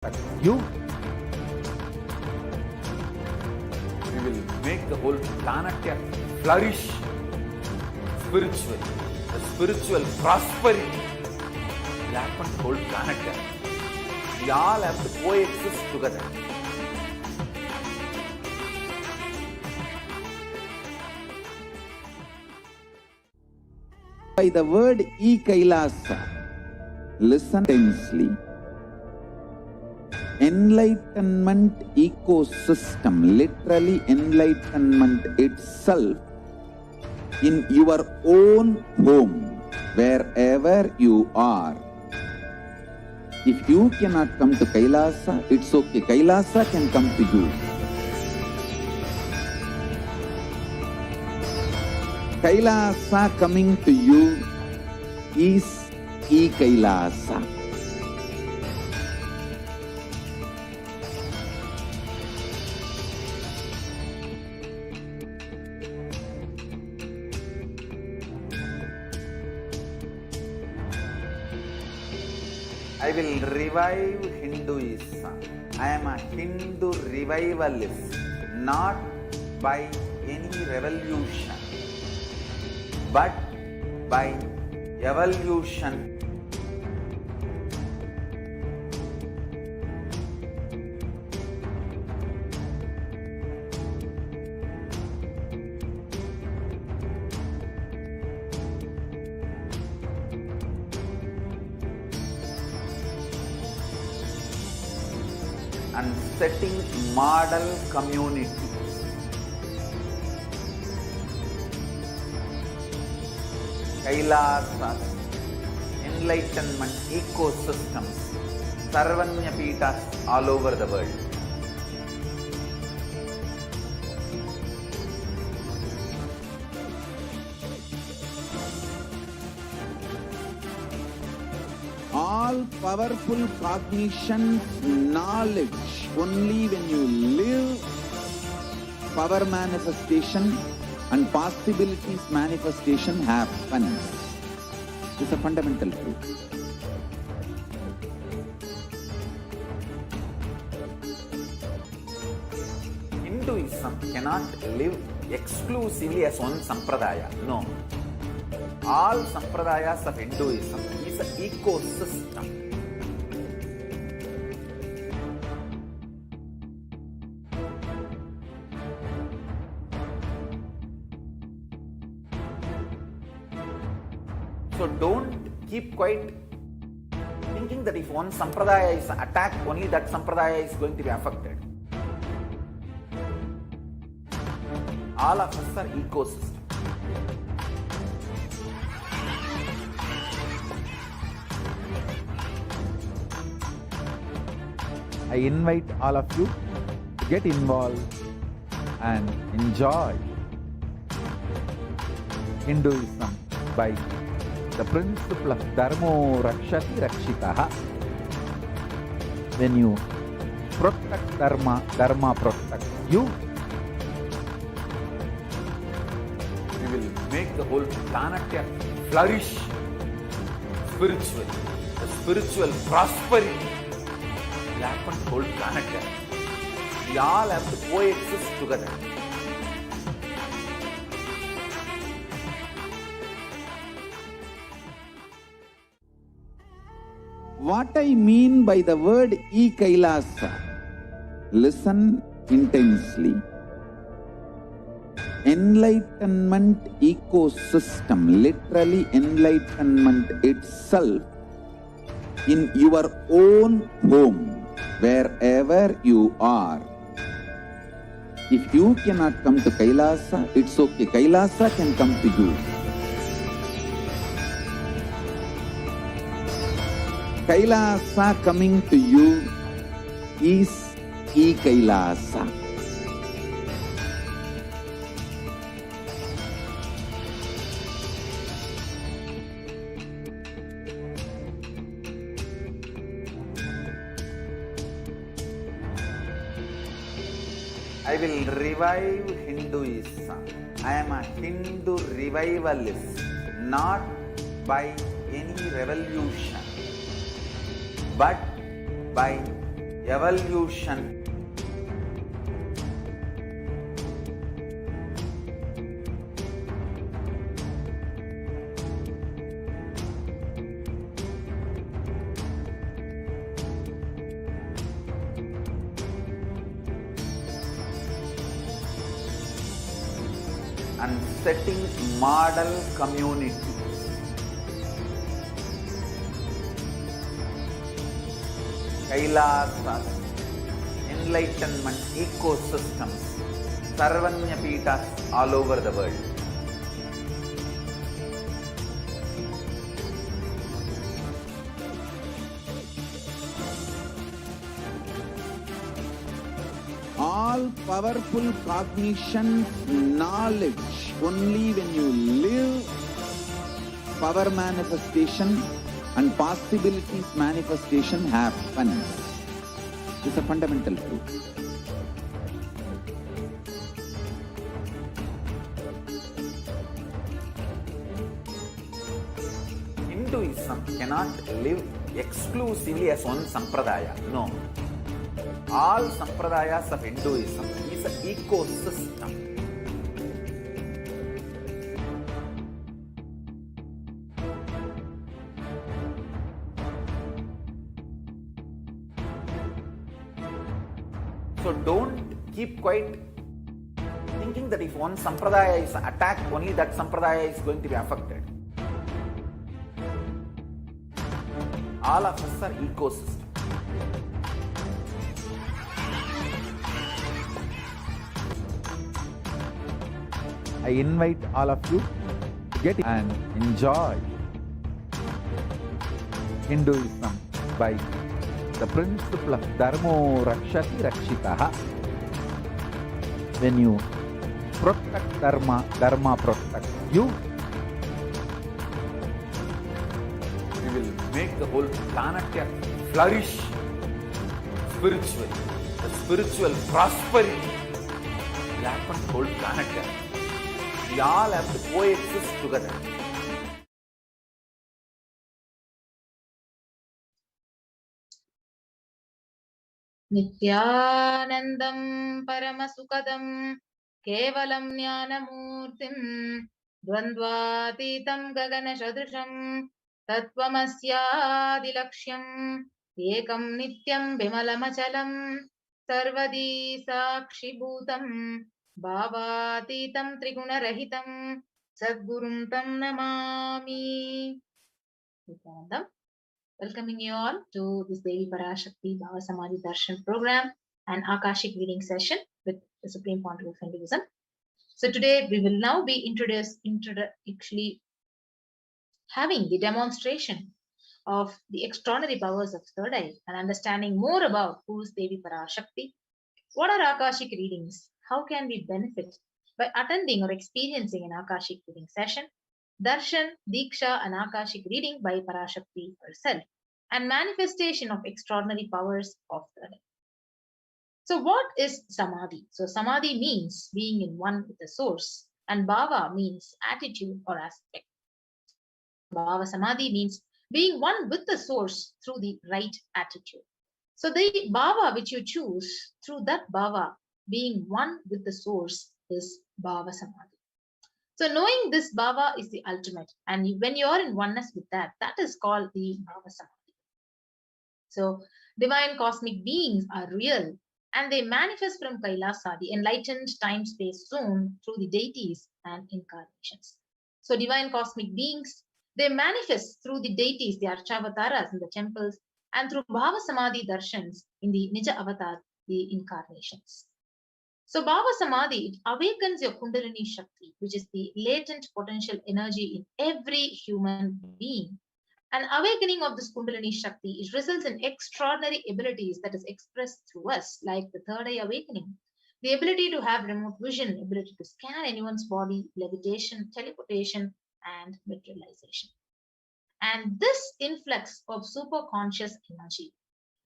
You we will make the whole planet flourish spiritually. The spiritual prosperity will happen to the whole planet. We all have to coexist together. By the word e-Kailasa, listen intensely. Enlightenment ecosystem, literally enlightenment itself, in your own home, wherever you are. If you cannot come to Kailasa, it's okay. Kailasa can come to you. Kailasa coming to you is e-Kailasa. I will revive Hinduism. I am a Hindu revivalist, not by any revolution, but by evolution. And setting model communities. Kailasas, enlightenment ecosystems, Sarvanya Pitas all over the world. All powerful cognition, knowledge, only when you live, power manifestation and possibilities manifestation happens. It's a fundamental truth. Hinduism cannot live exclusively as one sampradaya. No. All sampradayas of Hinduism is an ecosystem. So don't keep quiet thinking that if one sampradaya is attacked, only that sampradaya is going to be affected. All of us are ecosystems. I invite all of you to get involved and enjoy Hinduism by the principle of Dharmo Rakshati Rakshitaha. When you protect Dharma, Dharma protects you. We will make the whole planet flourish spiritually. The spiritual prosperity will happen to the whole planet. We all have to coexist together. What I mean by the word e-Kailasa, listen intensely. Enlightenment ecosystem, literally enlightenment itself, in your own home, wherever you are. If you cannot come to Kailasa, it's okay. Kailasa can come to you. Kailasa coming to you is e-Kailasa. I will revive Hinduism. I am a Hindu revivalist, not by any revolution, but by evolution. And setting model community. Kailasas, enlightenment ecosystems, Sarvanyapitas all over the world. All powerful cognition, knowledge, only when you live, power manifestation and possibilities manifestation happens. It's a fundamental truth. Hinduism cannot live exclusively as one sampradaya. No. All sampradayas of Hinduism is an ecosystem. So don't keep quiet thinking that if one sampradaya is attacked, only that sampradaya is going to be affected. All of us are ecosystems. I invite all of you to get and enjoy Hinduism by the principle of Dharmo Rakshati Rakshitaha. When you protect Dharma, Dharma protects you. We will make the whole planet flourish spiritually. The spiritual prosperity will happen to the whole planet. We all have to coexist together. Nithyanandam Paramasukadam Kevalam Jnanamurtim Dvandvatitam Gagana Shadrisham Tattvamasyaadilakshyam Ekam Nityam Bimalamachalam Sarvadi Sakshibhutam Bhavatitam Trigunarahitam Sadgurum Tam Namami. Nithyanandam, welcoming you all to this daily Parashakti Bhava Samadhi Darshan program and Akashic reading session with the Supreme Pontiff of Hinduism. So today we will now be actually having the demonstration of the extraordinary powers of third eye and understanding more about who is Devi Parashakti. What are Akashic readings? How can we benefit by attending or experiencing an Akashic reading session? Darshan, Diksha and Akashic reading by Parashakti herself and manifestation of extraordinary powers of third eye. So what is Samadhi? So Samadhi means being in one with the source and Bhava means attitude or aspect. Bhava Samadhi means being one with the source through the right attitude. So the Bhava which you choose through that Bhava being one with the source is Bhava Samadhi. So knowing this Bhava is the ultimate, and when you are in oneness with that, that is called the Bhava Samadhi. So divine cosmic beings are real and they manifest from Kailasa, the enlightened time-space zone, through the deities and incarnations. So divine cosmic beings, they manifest through the deities, the Archavataras in the temples, and through Bhava Samadhi Darshans in the Nija Avatar, the incarnations. So Bhava Samadhi, it awakens your Kundalini Shakti, which is the latent potential energy in every human being. An awakening of this Kundalini Shakti, it results in extraordinary abilities that is expressed through us, like the third eye awakening, the ability to have remote vision, ability to scan anyone's body, levitation, teleportation, and materialization. And this influx of superconscious energy,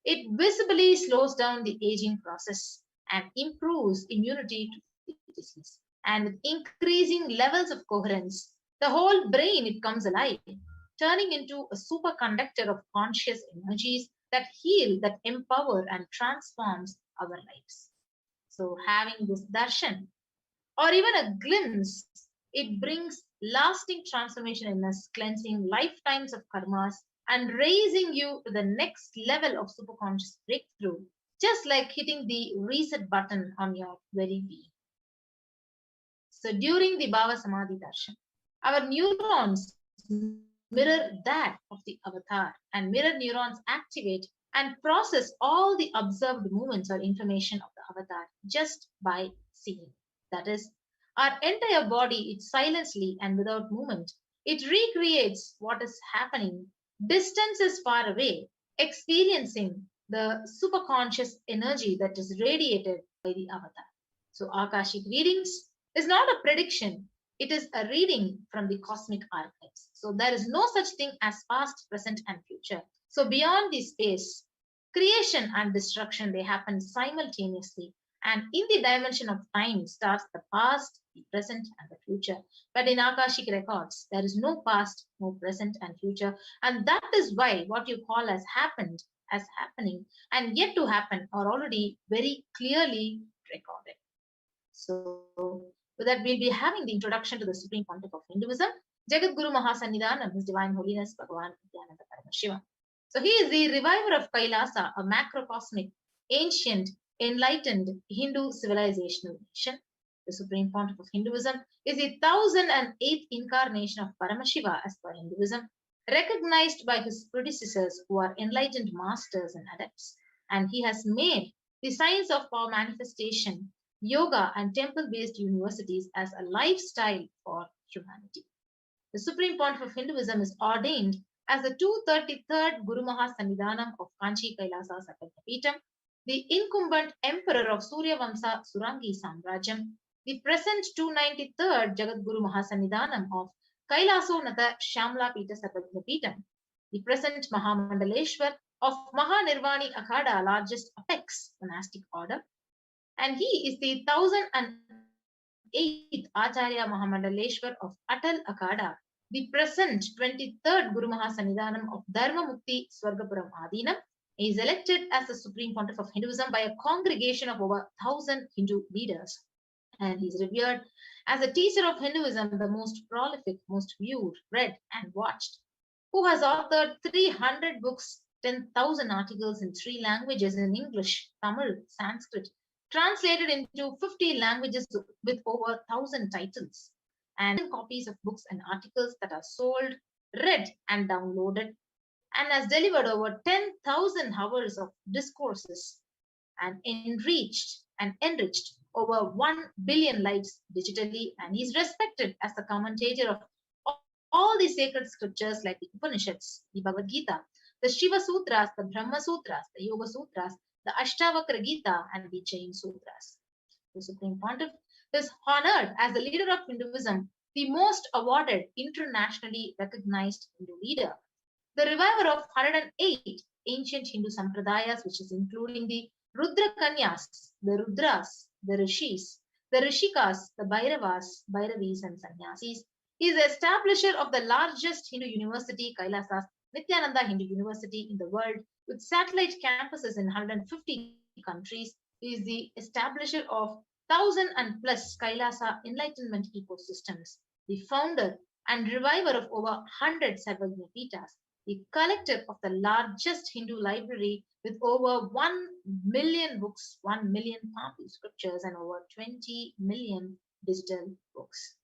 it visibly slows down the aging process and improves immunity to disease. And with increasing levels of coherence, the whole brain, it comes alive, turning into a superconductor of conscious energies that heal, that empower and transforms our lives. So having this darshan or even a glimpse, it brings lasting transformation in us, cleansing lifetimes of karmas and raising you to the next level of superconscious breakthrough, just like hitting the reset button on your very being. So during the Bhava Samadhi Darshan, our neurons mirror that of the avatar, and mirror neurons activate and process all the observed movements or information of the avatar just by seeing. That is, our entire body, it silently and without movement, it recreates what is happening distances far away, experiencing the superconscious energy that is radiated by the avatar. So Akashic readings is not a prediction, it is a reading from the cosmic archives. So there is no such thing as past, present, and future. So beyond the space, creation and destruction, they happen simultaneously. And in the dimension of time starts the past, the present, and the future. But in Akashic records, there is no past, no present, and future. And that is why what you call as happened, as happening, and yet to happen are already very clearly recorded. So, with that, we'll be having the introduction to the Supreme Pontiff of Hinduism, Jagat Guru Mahasannidhanam, His Divine Holiness Bhagavan Nithyananda Paramashivam. So, he is the reviver of Kailasa, a macrocosmic, ancient, enlightened Hindu civilizational nation. The Supreme Pontiff of Hinduism is the 1008th incarnation of Paramashiva as per Hinduism, recognized by his predecessors who are enlightened masters and adepts. And he has made the science of power manifestation, yoga, and temple-based universities as a lifestyle for humanity. The Supreme Pontiff of Hinduism is ordained as the 233rd Guru Mahasannidhanam of Kanchi Kailasa Sakatyapeetham, the incumbent emperor of Surya Vamsa Surangi Samrajyam, the present 293rd Jagat Guru Mahasannidhanam of Kailasonatha Shamla Pita Sakatyapeetham, the present Mahamandaleshwar of Mahanirvani Akhada, largest apex monastic order, and he is the 1008th Acharya Mahamandaleshwar of Atal Akada, the present 23rd Guru Mahasannidhanam of Dharma Mukti Swargapuram Adinam. He is elected as the Supreme Pontiff of Hinduism by a congregation of over 1,000 Hindu leaders. And he is revered as a teacher of Hinduism, the most prolific, most viewed, read, and watched, who has authored 300 books, 10,000 articles in 3 languages in English, Tamil, Sanskrit, translated into 50 languages with over 1,000 titles, and copies of books and articles that are sold, read, and downloaded, and has delivered over 10,000 hours of discourses and enriched over 1 billion lives digitally, and is respected as the commentator of all the sacred scriptures like the Upanishads, the Bhagavad Gita, the Shiva Sutras, the Brahma Sutras, the Yoga Sutras, the Ashtavakra Gita, and the Jain Sutras. The Supreme Pontiff is honored as the leader of Hinduism, the most awarded, internationally recognized Hindu leader, the reviver of 108 ancient Hindu sampradayas, which is including the Rudra Kanyas, the Rudras, the Rishis, the Rishikas, the Bhairavas, Bhairavis, and Sannyasis. He is the establisher of the largest Hindu university, Kailasas Nithyananda Hindu University in the world, with satellite campuses in 150 countries. He is the establisher of 1,000 and plus Kailasa enlightenment ecosystems, the founder and reviver of over 100 Sarvajna Pitas, the collector of the largest Hindu library with over 1 million books, 1 million Pali scriptures, and over 20 million digital books.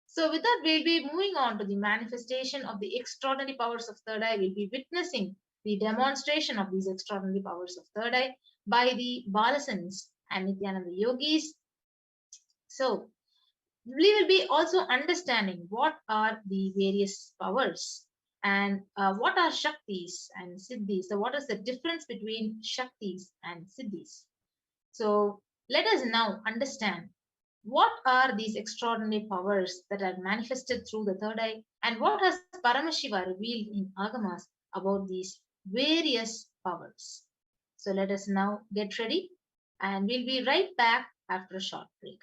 So with that, we'll be moving on to the manifestation of the extraordinary powers of third eye. We'll be witnessing the demonstration of these extraordinary powers of third eye by the Balasans and Nithyananda yogis. So we will be also understanding what are the various powers and what are Shaktis and Siddhis. So what is the difference between Shaktis and Siddhis? So let us now understand what are these extraordinary powers that are manifested through the third eye, and what has Paramashiva revealed in Agamas about these various powers. So let us now get ready, and we'll be right back after a short break.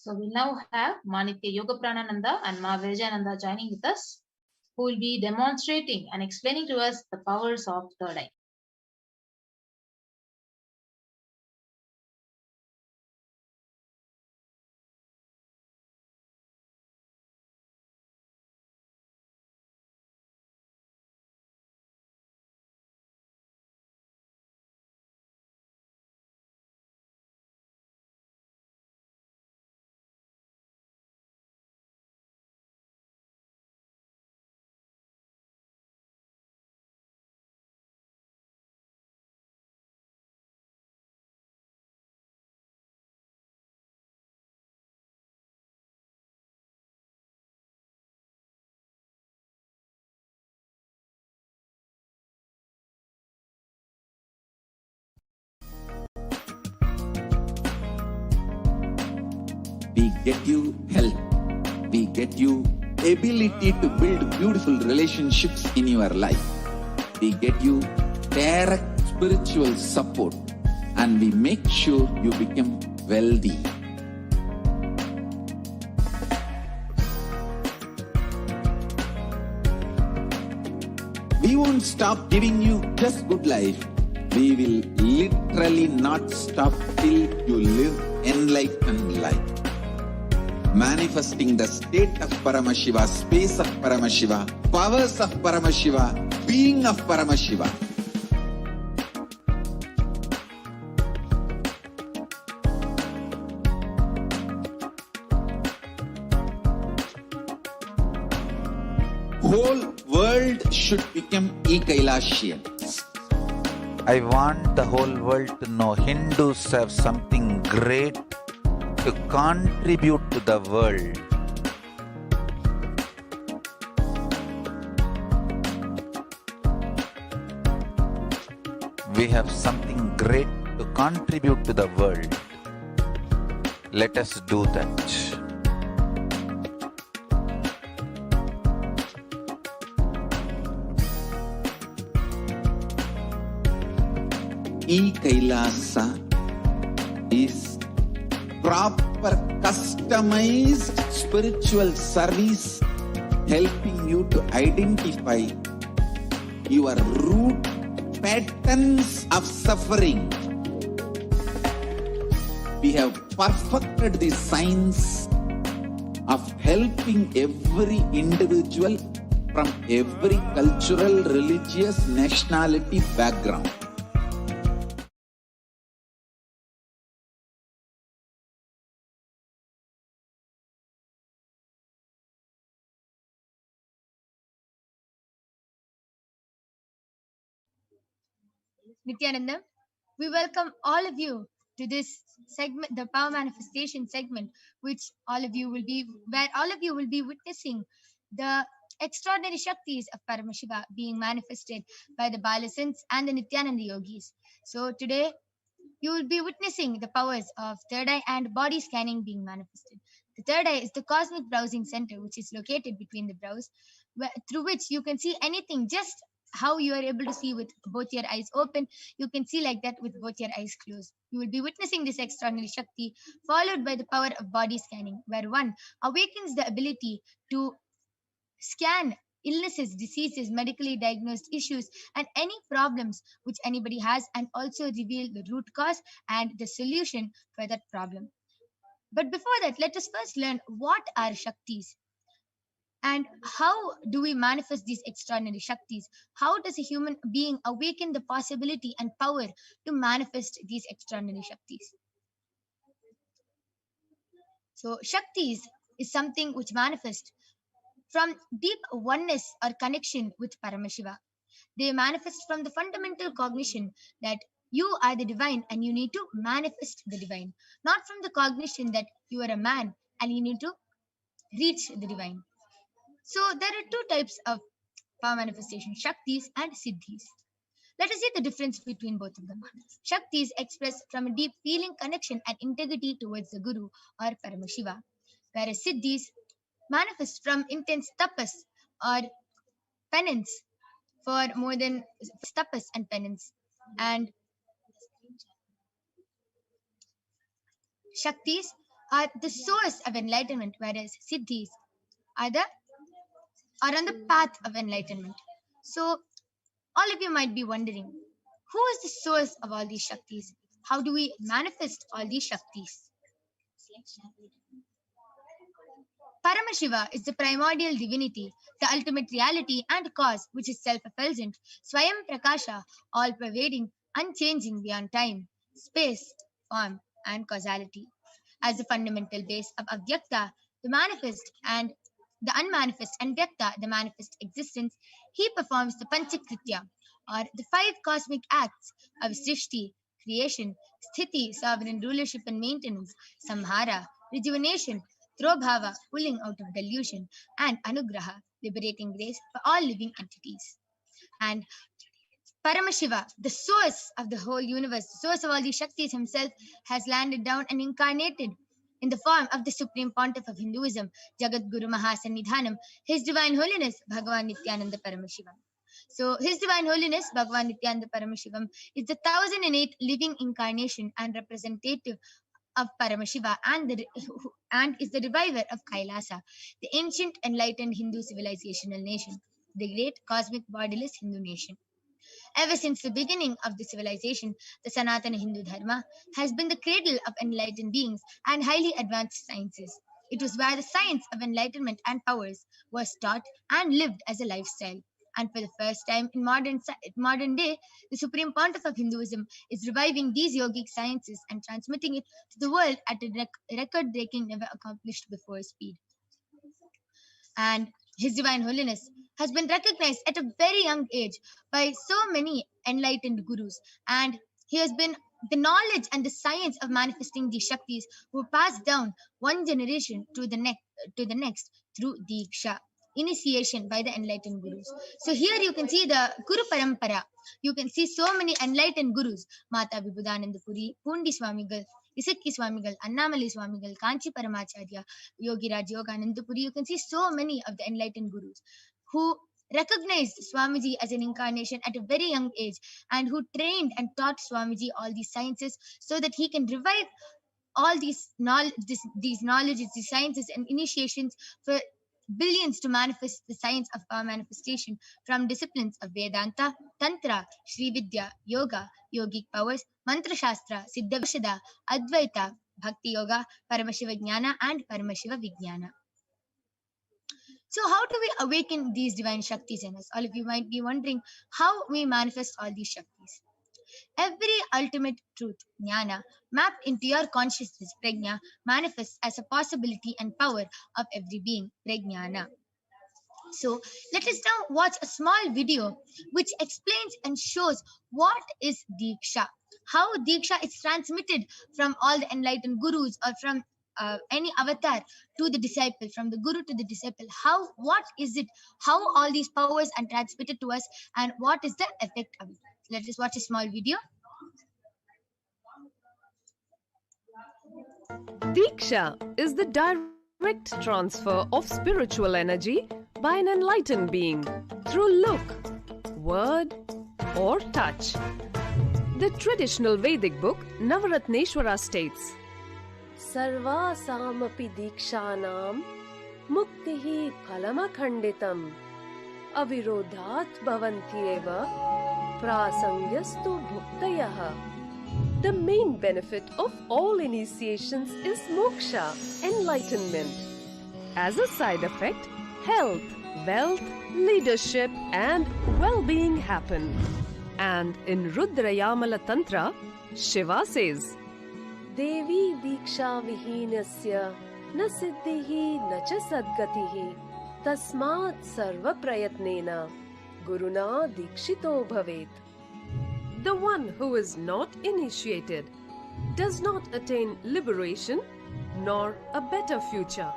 So we now have Manitya Yoga Pranananda and Ma Virajananda joining with us, who will be demonstrating and explaining to us the powers of third eye. We get you health. We get you ability to build beautiful relationships in your life. We get you direct spiritual support, and we make sure you become wealthy. We won't stop giving you just good life. We will literally not stop till you live enlightened life. Manifesting the state of Paramashiva, space of Paramashiva, powers of Paramashiva, being of Paramashiva. Whole world should become Ekailashian. I want the whole world to know Hindus have something great to contribute to the world. We have something great to contribute to the world. Let us do that. E-Kailasa is proper customized spiritual service helping you to identify your root patterns of suffering. We have perfected the science of helping every individual from every cultural, religious, nationality background. Nithyananda, we welcome all of you to this segment, the power manifestation segment, which where all of you will be witnessing the extraordinary Shaktis of Paramashiva being manifested by the Balasins and the Nithyananda yogis. So today, you will be witnessing the powers of third eye and body scanning being manifested. The third eye is the cosmic browsing center, which is located between the brows, through which you can see anything just how you are able to see with both your eyes open. You can see like that with both your eyes closed. You will be witnessing this extraordinary Shakti, followed by the power of body scanning, where one awakens the ability to scan illnesses, diseases, medically diagnosed issues, and any problems which anybody has, and also reveal the root cause and the solution for that problem. But before that, let us first learn what are Shaktis and how do we manifest these extraordinary Shaktis. How does a human being awaken the possibility and power to manifest these extraordinary Shaktis? So, Shaktis is something which manifests from deep oneness or connection with Paramashiva. They manifest from the fundamental cognition that you are the divine and you need to manifest the divine, not from the cognition that you are a man and you need to reach the divine. So there are two types of power manifestation, Shaktis and Siddhis. Let us see the difference between both of them. Shaktis express from a deep feeling, connection, and integrity towards the Guru or Paramashiva, whereas Siddhis manifest from intense tapas or penance for more than tapas and penance. And Shaktis are the source of enlightenment, whereas siddhis are on the path of enlightenment. So all of you might be wondering, who is the source of all these shaktis? How do we manifest all these shaktis? Paramashiva is the primordial divinity, the ultimate reality and cause which is self-effulgent, Swayam Prakasha, all-pervading, unchanging beyond time, space, form, and causality. As the fundamental base of Avyakta, the manifest and the unmanifest, and Vyakta, the manifest existence, he performs the Panchakritya, or the 5 cosmic acts of Srishti, creation, Sthiti, sovereign rulership and maintenance, Samhara, rejuvenation, Trobhava, pulling out of delusion, and Anugraha, liberating grace for all living entities. And Paramashiva, the source of the whole universe, the source of all these Shaktis himself, has landed down and incarnated in the form of the Supreme Pontiff of Hinduism, Jagat Guru Mahasannidhanam, His Divine Holiness, Bhagavan Nithyananda Paramashivam. So, His Divine Holiness, Bhagavan Nithyananda Paramashivam, is the 1008 living incarnation and representative of Paramashiva and is the reviver of Kailasa, the ancient enlightened Hindu civilizational nation, the great cosmic bodiless Hindu nation. Ever since the beginning of the civilization, the Sanatana Hindu Dharma has been the cradle of enlightened beings and highly advanced sciences. It was where the science of enlightenment and powers was taught and lived as a lifestyle. And for the first time in modern day, the Supreme Pontiff of Hinduism is reviving these yogic sciences and transmitting it to the world at a record-breaking, never accomplished before speed. And His Divine Holiness has been recognized at a very young age by so many enlightened gurus, and he has been the knowledge and the science of manifesting these Shaktis who pass down one generation to the next through Diksha, initiation by the enlightened gurus. So here you can see the Guru Parampara. You can see so many enlightened gurus: Mata Vibhudananda Puri, Pundi Swamigal, Isakki Swamigal, Annamali Swamigal, Kanchi Paramacharya, Yogiraj Yogananda Puri. You can see so many of the enlightened gurus who recognized Swamiji as an incarnation at a very young age and who trained and taught Swamiji all these sciences so that he can revive all these knowledges, these sciences and initiations for billions to manifest the science of power manifestation from disciplines of Vedanta, Tantra, Sri Vidya, Yoga, Yogic powers, Mantra Shastra, Siddha Vishada, Advaita, Bhakti Yoga, Paramashiva Jnana, and Paramashiva Vijnana. So how do we awaken these divine Shaktis in us? All of you might be wondering how we manifest all these Shaktis. Every ultimate truth, Jnana, mapped into your consciousness, Prajna, manifests as a possibility and power of every being, Prajnana. So let us now watch a small video which explains and shows what is Diksha, how Diksha is transmitted from all the enlightened gurus or from any avatar to the disciple, from the guru to the disciple. What is it? How all these powers are transmitted to us, and what is the effect of it? Let us watch a small video. Diksha is the direct transfer of spiritual energy by an enlightened being through look, word, or touch. The traditional Vedic book Navaratneshwara states, Sarvasamapi dikshanam muktihi phalamakhanditam avirodhat bhavantyeva prasangyastu bhuktayah. The main benefit of all initiations is moksha, enlightenment. As a side effect, health, wealth, leadership, and well-being happen. And in Rudrayamala Tantra, Shiva says, Devi diksha vihinasya na siddhihi na cha sadgatihi tasmat sarva prayatnena guruna dikshito bhavet. The one who is not initiated does not attain liberation nor a better future.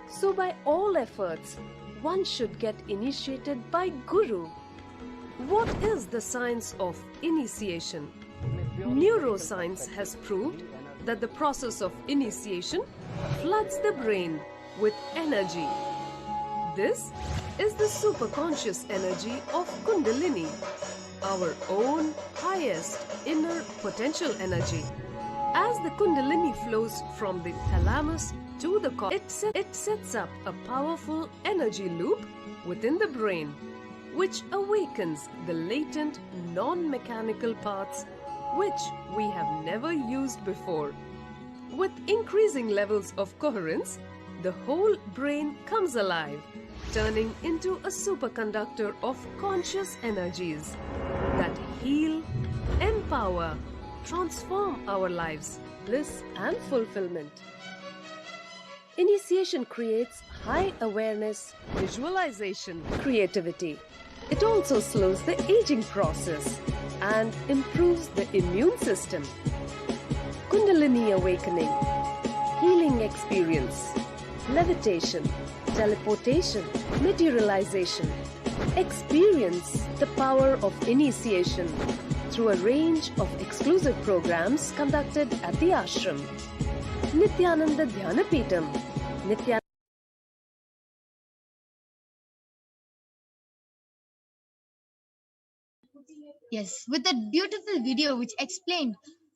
So by all efforts, one should get initiated by Guru. What is the science of initiation? Neuroscience has proved that the process of initiation floods the brain with energy. This is the superconscious energy of Kundalini, our own highest inner potential energy. As the Kundalini flows from the thalamus to the it sets up a powerful energy loop within the brain, which awakens the latent non-mechanical parts which we have never used before. With increasing levels of coherence, the whole brain comes alive, turning into a superconductor of conscious energies that heal, empower, transform our lives, bliss and fulfillment. Initiation creates high awareness, visualization, creativity. It also slows the aging process and improves the immune system. Kundalini awakening, healing experience, levitation, teleportation, materialization. Experience the power of initiation through a range of exclusive programs conducted at the ashram. Nithyananda Dhyanapitham. Yes, with that beautiful video which explained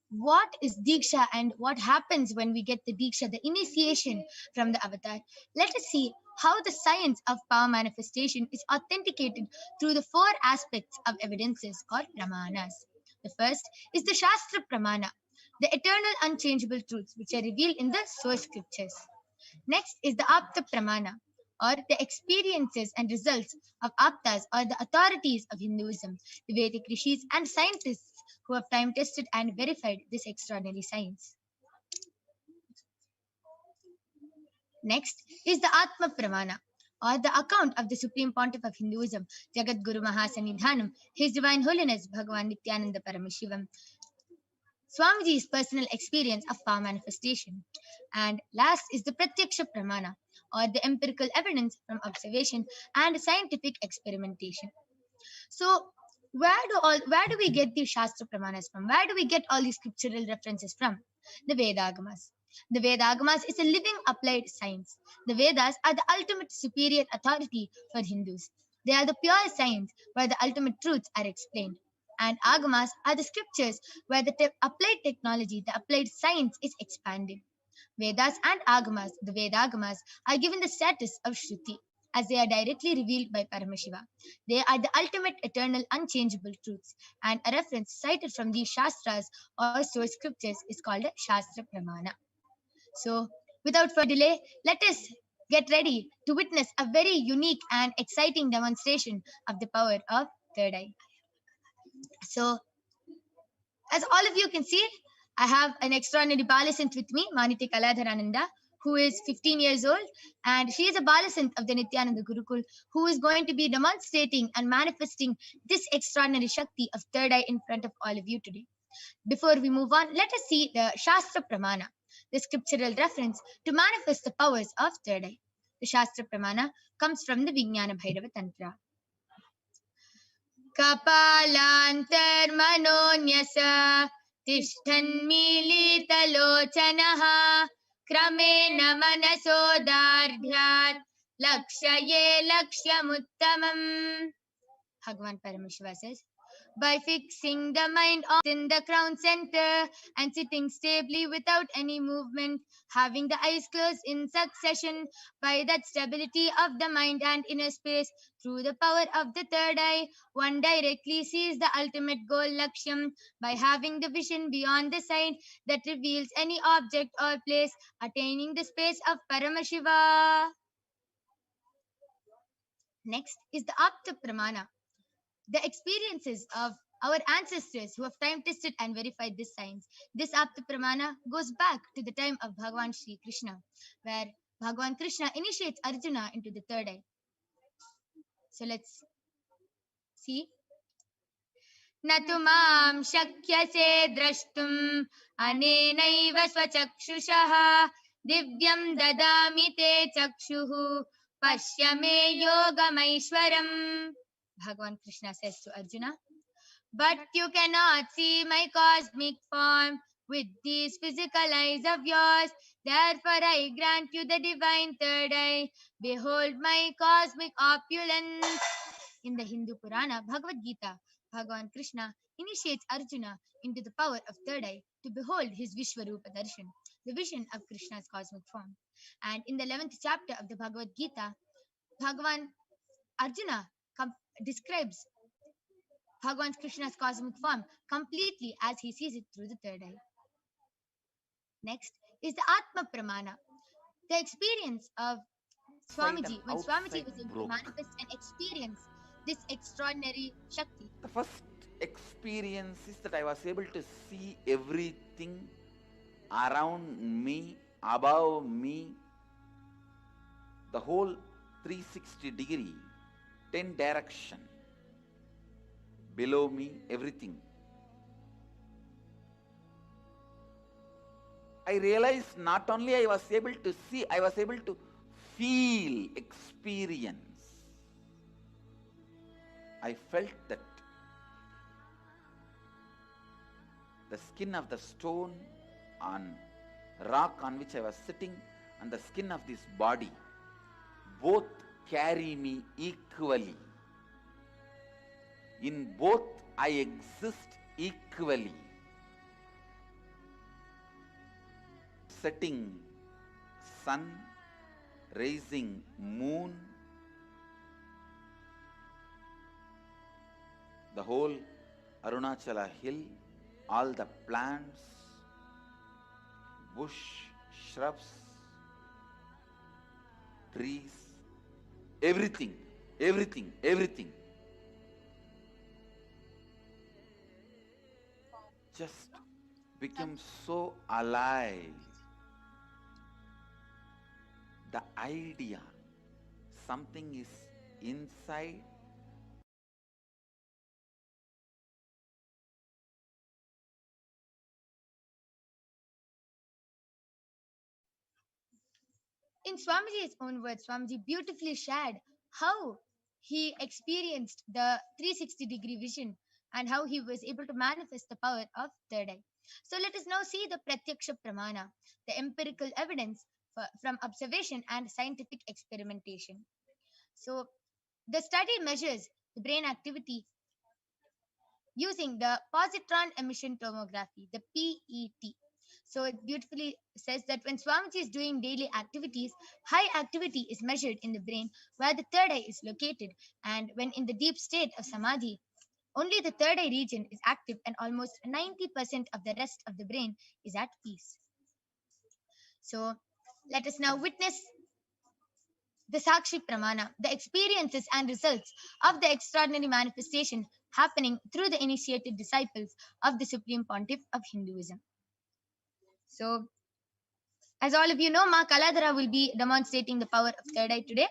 what is Diksha and what happens when we get the Diksha, the initiation from the avatar. Let us see how the science of power manifestation is authenticated through the four aspects of evidences or pramanas. The first is the Shastra Pramana, the eternal unchangeable truths which are revealed in the source scriptures. Next is the Apta Pramana, or the experiences and results of Aptas, or the authorities of Hinduism, the Vedic rishis and scientists who have time tested and verified this extraordinary science. Next is the Atma Pramana, or the account of the Supreme Pontiff of Hinduism, Jagat Guru Mahasanidhanam, His Divine Holiness Bhagavan Nithyananda Paramashivam, Swamiji's personal experience of power manifestation. And last is the Pratyaksha Pramana, or the empirical evidence from observation and scientific experimentation. So, where do we get these Shastra Pramanas from? Where do we get all these scriptural references from? The Vedagamas. The Vedagamas is a living applied science. The Vedas are the ultimate superior authority for Hindus. They are the pure science where the ultimate truths are explained. And Agamas are the scriptures where the applied technology, the applied science is expanded. Vedas and Agamas, the Vedagamas, are given the status of Shruti as they are directly revealed by Paramashiva. They are the ultimate, eternal, unchangeable truths, and a reference cited from these Shastras or source scriptures is called a Shastra Pramana. So, without further delay, let us get ready to witness a very unique and exciting demonstration of the power of third eye. So, as all of you can see, I have an extraordinary Balasant with me, Maniti Kaladharananda, who is 15 years old, and she is a Balasant of the Nithyananda Gurukul, who is going to be demonstrating and manifesting this extraordinary Shakti of third eye in front of all of you today. Before we move on, let us see the Shastra Pramana, the scriptural reference to manifest the powers of third eye. The Shastra Pramana comes from the Vijnana Bhairava Tantra. Kapalantarmanonyasa tishthanmilitalochanaha क्रमेण मनसोदार्ढ्यात् लक्ष्ये लक्ष्यमुत्तमम्. Bhagavan Paramashiva says, by fixing the mind in the crown center and sitting stably without any movement, having the eyes closed in succession, by that stability of the mind and inner space, through the power of the third eye, one directly sees the ultimate goal Lakshyam by having the vision beyond the sight that reveals any object or place, attaining the space of Paramashiva. Next is the Apta Pramana, the experiences of our ancestors who have time tested and verified this science. This Apta Pramana goes back to the time of Bhagavan Sri Krishna, where Bhagavan Krishna initiates Arjuna into the third eye. So let's see. Natumam shakyase drashtum anenaiva swachakshushaha divyam dadami te chakshuhu pashyame yogamaishwaram. Bhagavan Krishna says to Arjuna, but you cannot see my cosmic form with these physical eyes of yours. Therefore I grant you the divine third eye. Behold my cosmic opulence. In the Hindu Purana Bhagavad Gita, Bhagavan Krishna initiates Arjuna into the power of third eye to behold his Vishwarupa Darshan, the vision of Krishna's cosmic form. And in the 11th chapter of the Bhagavad Gita, Bhagavan Arjuna describes Bhagavan Krishna's cosmic form completely as he sees it through the third eye. Next is the Atma Pramana, the experience of Swamiji, when Swamiji was able to manifest and experience this extraordinary Shakti. The first experience is that I was able to see everything around me, above me, the whole 360 degree, 10 direction, below me, everything. I realized not only I was able to see, I was able to feel, experience. I felt that the skin of the stone on rock on which I was sitting and the skin of this body both carry me equally. In both I exist equally. Setting sun, rising moon, the whole Arunachala hill, all the plants, bush, shrubs, trees, everything, everything, everything. Just become so alive. The idea, something is inside. In Swamiji's own words, Swamiji beautifully shared how he experienced the 360-degree vision and how he was able to manifest the power of third eye. So let us now see the Pratyaksha Pramana, the empirical evidence from observation and scientific experimentation. So the study measures the brain activity using the positron emission tomography, the PET. So it beautifully says that when Swamiji is doing daily activities, high activity is measured in the brain where the third eye is located. And when in the deep state of Samadhi, only the third eye region is active and almost 90% of the rest of the brain is at peace. So let us now witness the Sakshi Pramana, the experiences and results of the extraordinary manifestation happening through the initiated disciples of the Supreme Pontiff of Hinduism. So, as all of you know, Ma Kaladhara will be demonstrating the power of third eye today.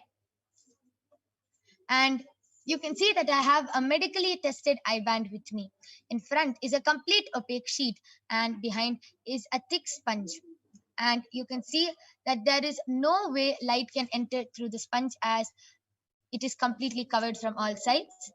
And you can see that I have a medically tested eye band with me. In front is a complete opaque sheet and behind is a thick sponge. And you can see that there is no way light can enter through the sponge as it is completely covered from all sides.